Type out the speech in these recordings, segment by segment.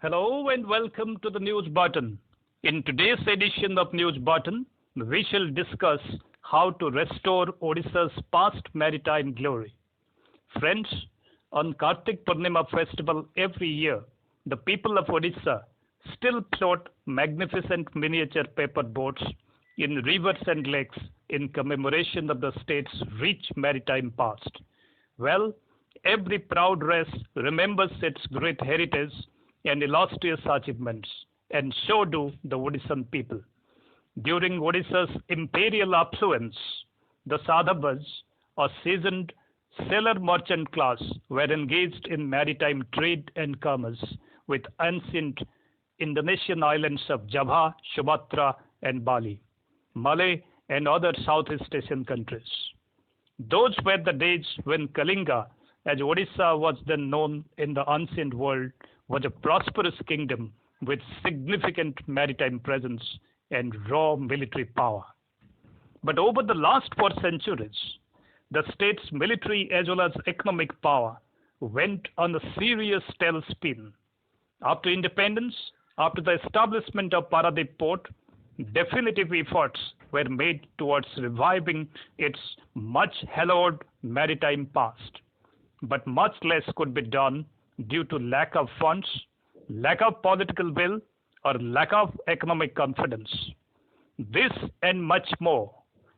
Hello and welcome to the News Button. In today's edition of News Button, we shall discuss how to restore Odisha's past maritime glory. Friends, on Kartik Purnima festival every year, the people of Odisha still float magnificent miniature paper boats in rivers and lakes in commemoration of the state's rich maritime past. Well, every proud race remembers its great heritage and illustrious achievements, and so do the Odishan people. During Odisha's imperial affluence, the Sadhavas, a seasoned sailor merchant class, were engaged in maritime trade and commerce with ancient Indonesian islands of Java, Sumatra, and Bali, Malay, and other Southeast Asian countries. Those were the days when Kalinga, as Odisha was then known in the ancient world, was a prosperous kingdom with significant maritime presence and raw military power. But over the last 4 centuries, the state's military as well as economic power went on a serious tailspin. After independence, after the establishment of Paradip port, definitive efforts were made towards reviving its much hallowed maritime past. But much less could be done due to lack of funds, lack of political will, or lack of economic confidence. This and much more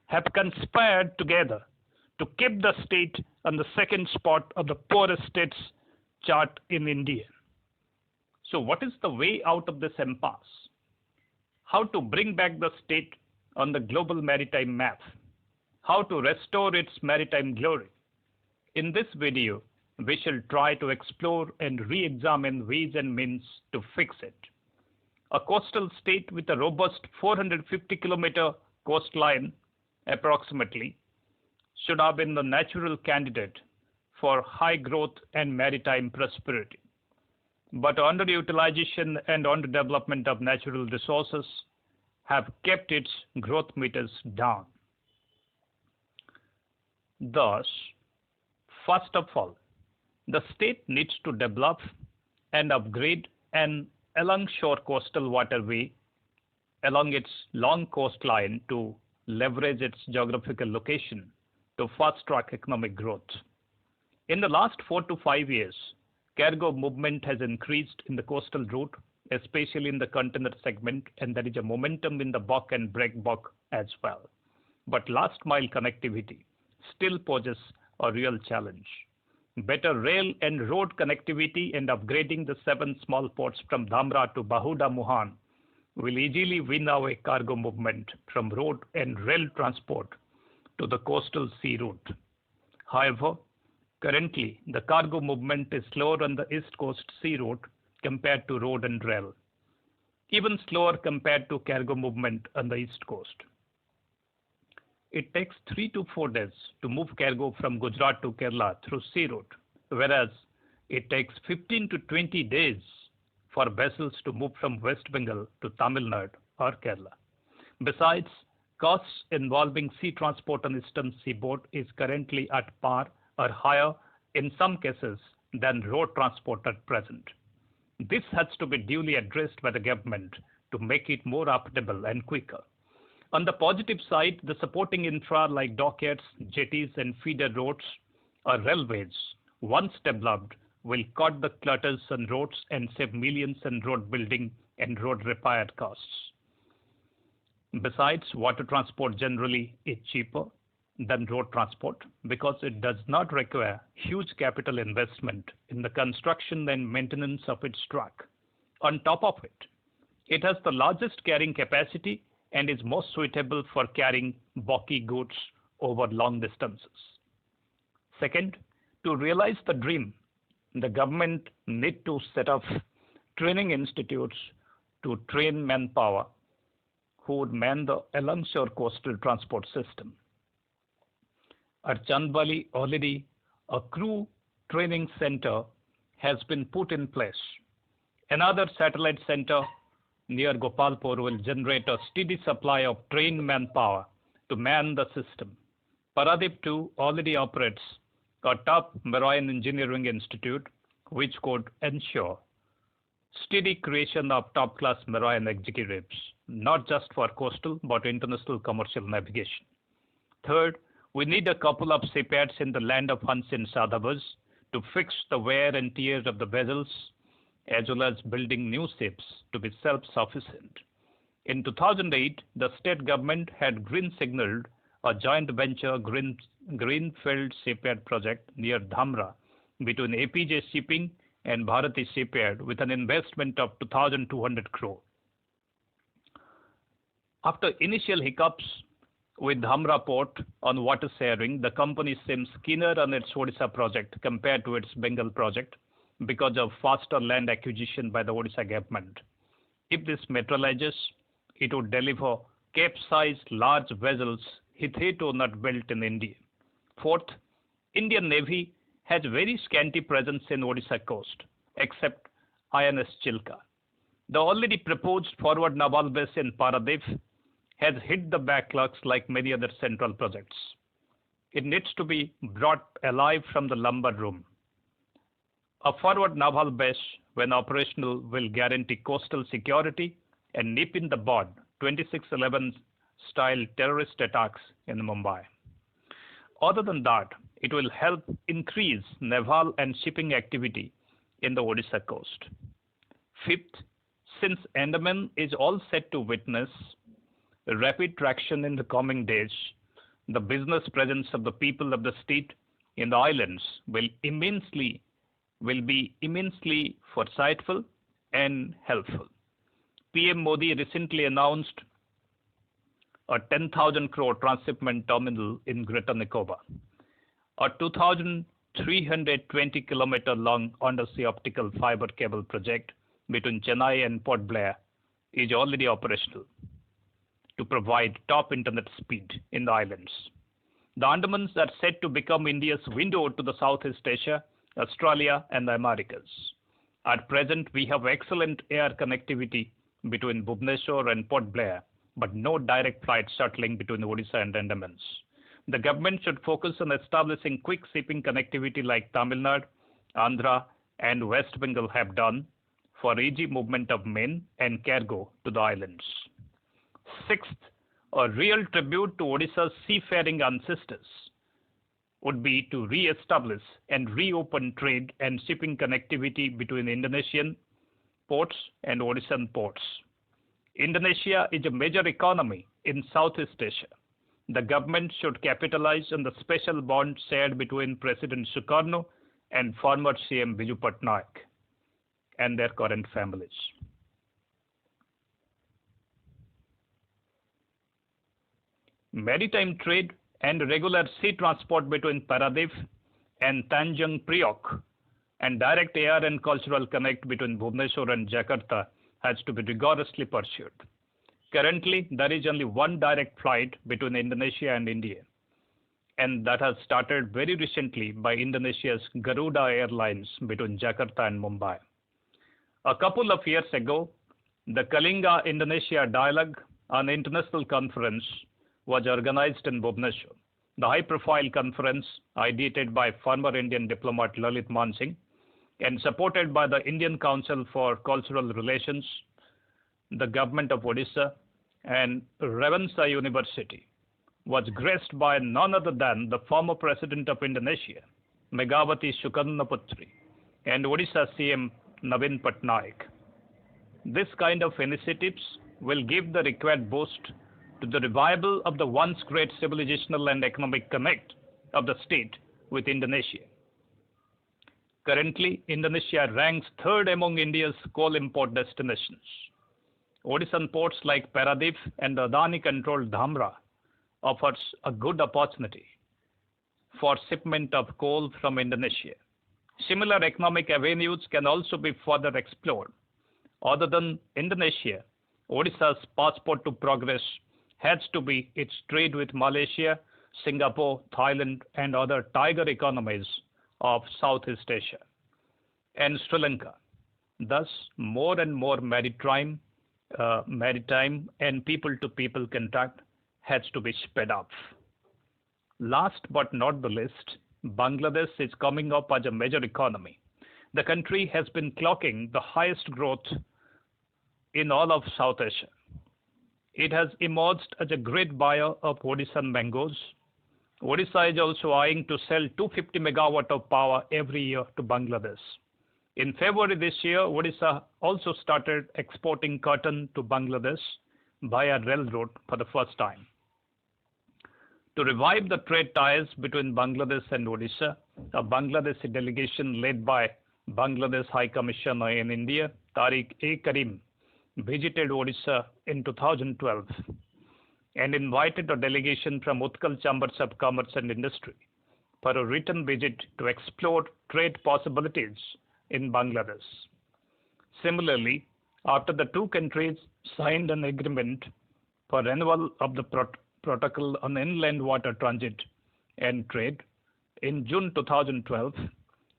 have conspired together to keep the state on the second spot of the poorest states chart in India. So, what is the way out of this impasse? How to bring back the state on the global maritime map? How to restore its maritime glory? In this video, we shall try to explore and re-examine ways and means to fix it. A coastal state with a robust 450-kilometer coastline, approximately, should have been the natural candidate for high growth and maritime prosperity. But underutilization and underdevelopment of natural resources have kept its growth meters down. Thus, first of all, the state needs to develop and upgrade an along-shore coastal waterway along its long coastline to leverage its geographical location to fast-track economic growth. In the last 4 to 5 years, cargo movement has increased in the coastal route, especially in the container segment, and there is a momentum in the bulk and break bulk as well. But last mile connectivity still poses a real challenge. Better rail and road connectivity and upgrading the 7 small ports from Dhamra to Bahuda Muhan will easily win away cargo movement from road and rail transport to the coastal sea route. However, currently the cargo movement is slower on the East Coast sea route compared to road and rail, even slower compared to cargo movement on the East Coast. It takes 3 to 4 days to move cargo from Gujarat to Kerala through sea route, whereas it takes 15 to 20 days for vessels to move from West Bengal to Tamil Nadu or Kerala. Besides, costs involving sea transport on eastern seaboard is currently at par or higher in some cases than road transport at present. This has to be duly addressed by the government to make it more affordable and quicker. On the positive side, the supporting infra like dockyards, jetties, and feeder roads or railways, once developed, will cut the clutters on roads and save millions in road building and road repair costs. Besides, water transport generally is cheaper than road transport because it does not require huge capital investment in the construction and maintenance of its track. On top of it, it has the largest carrying capacity and is most suitable for carrying bulky goods over long distances. Second, to realize the dream, the government need to set up training institutes to train manpower who would man the along-shore coastal transport system. At Chandbali, already a crew training center has been put in place. Another satellite center near Gopalpur will generate a steady supply of trained manpower to man the system. Paradip too already operates a top marine engineering institute which could ensure steady creation of top-class marine executives, not just for coastal but international commercial navigation. Third, we need a couple of shipyards in the land of unseen Sadhavas to fix the wear and tear of the vessels, as well as building new ships to be self-sufficient. In 2008, the state government had green signaled a joint venture greenfield shipyard project near Dhamra between APJ Shipping and Bharati Shipyard with an investment of 2,200 crore. After initial hiccups with Dhamra port on water sharing, the company seems keener on its Odisha project compared to its Bengal project because of faster land acquisition by the Odisha government. If this materializes, it would deliver Cape-sized large vessels hitherto not built in India. Fourth, Indian Navy has very scanty presence in Odisha coast, except INS Chilka. The already proposed forward naval base in Paradip has hit the backlogs like many other central projects. It needs to be brought alive from the lumber room. A forward naval base, when operational, will guarantee coastal security and nip in the bud 2611 style terrorist attacks in Mumbai. Other than that, it will help increase naval and shipping activity in the Odisha coast. Fifth, since Andaman is all set to witness rapid traction in the coming days, the business presence of the people of the state in the islands will be immensely foresightful and helpful. PM Modi recently announced a 10,000 crore transshipment terminal in Greater Nicobar. A 2,320 kilometer long undersea optical fiber cable project between Chennai and Port Blair is already operational to provide top internet speed in the islands. The Andamans are set to become India's window to the Southeast Asia, Australia, and the Americas. At present, we have excellent air connectivity between Bhubaneswar and Port Blair, but no direct flight shuttling between Odisha and Andamans. The government should focus on establishing quick shipping connectivity like Tamil Nadu, Andhra, and West Bengal have done for easy movement of men and cargo to the islands. Sixth, a real tribute to Odisha's seafaring ancestors would be to re-establish and reopen trade and shipping connectivity between Indonesian ports and Odishan ports. Indonesia is a major economy in Southeast Asia. The government should capitalize on the special bond shared between President Sukarno and former CM Biju Patnaik and their current families. Maritime trade and regular sea transport between Paradip and Tanjung Priok and direct air and cultural connect between Bhubaneswar and Jakarta has to be rigorously pursued. Currently, there is only one direct flight between Indonesia and India, and that has started very recently by Indonesia's Garuda Airlines between Jakarta and Mumbai. A couple of years ago, the Kalinga Indonesia Dialogue, an international conference, was organized in Bhubaneswar. The high-profile conference, ideated by former Indian diplomat Lalit Mansingh and supported by the Indian Council for Cultural Relations, the government of Odisha, and Ravenshaw University, was graced by none other than the former President of Indonesia, Megawati Sukarnoputri, and Odisha CM Naveen Patnaik. This kind of initiatives will give the required boost to the revival of the once great civilizational and economic connect of the state with Indonesia. Currently, Indonesia ranks third among India's coal import destinations. Odishan ports like Paradip and the Adani-controlled Dhamra offers a good opportunity for shipment of coal from Indonesia. Similar economic avenues can also be further explored. Other than Indonesia, Odisha's passport to progress has to be its trade with Malaysia, Singapore, Thailand, and other tiger economies of Southeast Asia and Sri Lanka. Thus, more and more maritime and people-to-people contact has to be sped up. Last but not the least, Bangladesh is coming up as a major economy. the country has been clocking the highest growth in all of South Asia. It has emerged as a great buyer of Odishan mangoes. Odisha is also eyeing to sell 250 megawatt of power every year to Bangladesh. In February this year, Odisha also started exporting cotton to Bangladesh via railroad for the first time. To revive the trade ties between Bangladesh and Odisha, a Bangladeshi delegation led by Bangladesh High Commissioner in India, Tariq A. Karim, visited Odisha in 2012 and invited a delegation from Utkal Chambers of Commerce and Industry for a written visit to explore trade possibilities in Bangladesh. Similarly, after the two countries signed an agreement for renewal of the Protocol on Inland Water Transit and Trade in June 2012,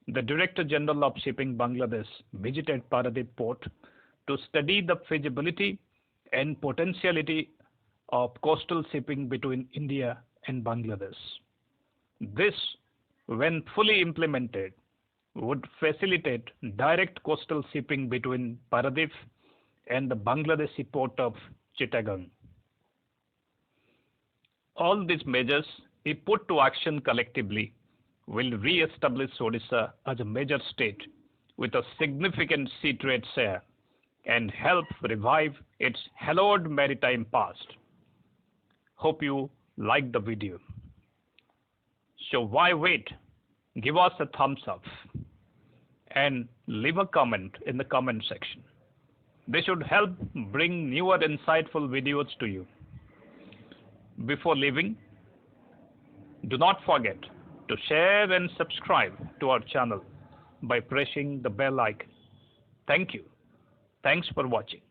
the Director General of Shipping Bangladesh visited Paradip Port to study the feasibility and potentiality of coastal shipping between India and Bangladesh. This, when fully implemented, would facilitate direct coastal shipping between Paradip and the Bangladeshi port of Chittagong. All these measures, if put to action collectively, will re-establish Odisha as a major state with a significant sea trade share and help revive its hallowed maritime past. Hope you liked the video. So why wait? Give us a thumbs up and leave a comment in the comment section. This should help bring newer insightful videos to you. Before leaving, do not forget to share and subscribe to our channel by pressing the bell icon. Thank you. Thanks for watching.